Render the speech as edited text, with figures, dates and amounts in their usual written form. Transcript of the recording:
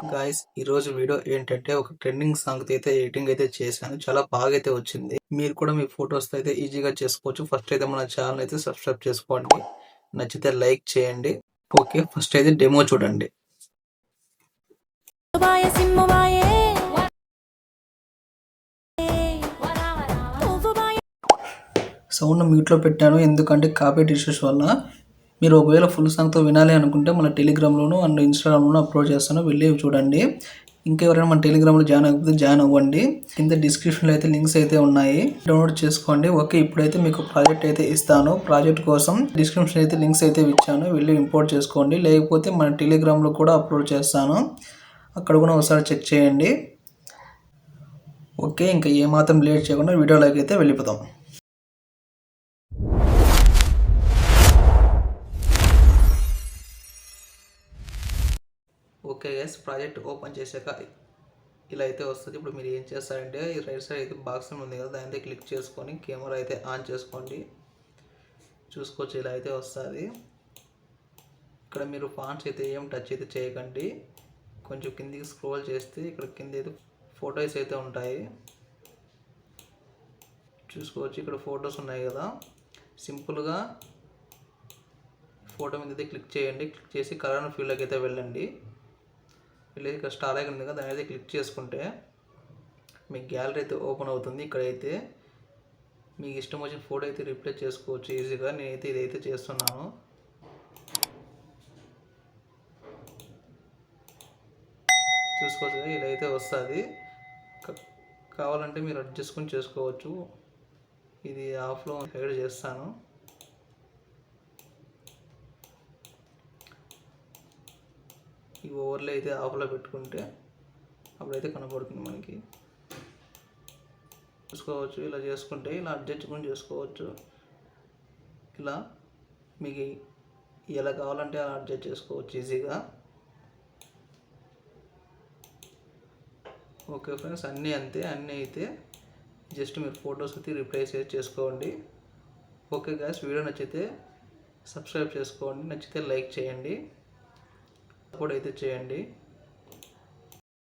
Guys ఈ రోజు video ఏంటంటే ఒక ట్రెండింగ్ సాంగ్ అయితే ఎడిటింగ్ అయితే చేశాను. చాలా బాగా అయితే వచ్చింది. మీరు కూడా మీ ఫొటోస్ అయితే ఈజీగా చేసుకోవచ్చు. ఫస్ట్ అయితే మన ఛానల్ అయితే సబ్స్క్రైబ్ చేసుకోండి. నచ్చితే లైక్ చేయండి. ఓకే, ఫస్ట్ అయితే డెమో చూడండి. సౌండ్ మ్యూట్లో పెట్టాను ఎందుకంటే కాపీరైట్ ఇష్యూస్ వల్ల. మీరు ఒకవేళ ఫుల్ సాంగ్తో వినాలి అనుకుంటే మన టెలిగ్రామ్లోను అండ్ ఇన్స్టాగ్రామ్లోను అప్లోడ్ చేస్తాను, వెళ్ళి చూడండి. ఇంకెవరైనా మన టెలిగ్రామ్లో జాయిన్ అవ్వకపోతే జాయిన్ అవ్వండి. కింద డిస్క్రిప్షన్లో అయితే లింక్స్ అయితే ఉన్నాయి, డౌన్లోడ్ చేసుకోండి. ఓకే, ఇప్పుడైతే మీకు ప్రాజెక్ట్ అయితే ఇస్తాను. ప్రాజెక్ట్ కోసం డిస్క్రిప్షన్ అయితే లింక్స్ అయితే ఇచ్చాను, వెళ్ళి ఇంపోర్ట్ చేసుకోండి. లేకపోతే మన టెలిగ్రామ్లో కూడా అప్లోడ్ చేస్తాను, అక్కడ కూడా ఒకసారి చెక్ చేయండి. ఓకే, ఇంకా ఏమాత్రం లేట్ చేయకుండా వీడియోలోకి అయితే వెళ్ళిపోతాం. ఓకే గైస్, ప్రాజెక్ట్ ఓపెన్ చేశాక ఇలా అయితే వస్తుంది. ఇప్పుడు మీరు ఏం చేస్తారంటే ఈ రైట్ సైడ్ అయితే బాక్స్ ఉంది కదా, దాని అయితే క్లిక్ చేసుకొని కెమెరా అయితే ఆన్ చేసుకోండి. చూసుకోవచ్చు, ఇలా అయితే వస్తుంది. ఇక్కడ మీరు ఫాంట్స్ అయితే ఏం టచ్ అయితే చేయకండి. కొంచెం కిందికి స్క్రోల్ చేస్తే ఇక్కడ కింద అయితే ఫొటోస్ అయితే ఉంటాయి. చూసుకోవచ్చు, ఇక్కడ ఫొటోస్ ఉన్నాయి కదా. సింపుల్గా ఫోటో మీద అయితే క్లిక్ చేయండి. క్లిక్ చేసి కలర్ ఫీల్డ్లోకి అయితే వెళ్ళండి. వెళ్ళి ఇక్కడ స్టార్ ఐకాన్ ఉంది కదా, దాని అయితే క్లిక్ చేసుకుంటే మీ గ్యాలరీ అయితే ఓపెన్ అవుతుంది. ఇక్కడైతే మీకు ఇష్టం వచ్చిన ఫోటో అయితే రిప్లేస్ చేసుకోవచ్చు ఈజీగా. నేనైతే ఇదైతే చేస్తున్నాను. చూసుకోవచ్చు, ఇలా అయితే వస్తుంది. కావాలంటే మీరు అడ్జస్ట్ చేసుకొని చేసుకోవచ్చు. ఇది ఆఫ్లో హైడ్ చేస్తాను. ఈ ఓవర్లే అయితే ఆఫ్లో పెట్టుకుంటే అప్పుడైతే కనపడుతుంది మనకి. చూసుకోవచ్చు, ఇలా చేసుకుంటే ఇలా అడ్జస్ట్ చేసుకోవచ్చు. ఇలా మీకు ఎలా కావాలంటే అలా అడ్జస్ట్ చేసుకోవచ్చు ఈజీగా. ఓకే ఫ్రెండ్స్, అన్నీ అంతే. అన్నీ అయితే జస్ట్ మీరు ఫొటోస్ అయితే రిప్లేస్ చేసుకోండి. ఓకే గాయ్స్, వీడియో నచ్చితే సబ్స్క్రైబ్ చేసుకోండి, నచ్చితే లైక్ చేయండి, సపోర్ట్ అయితే చేయండి.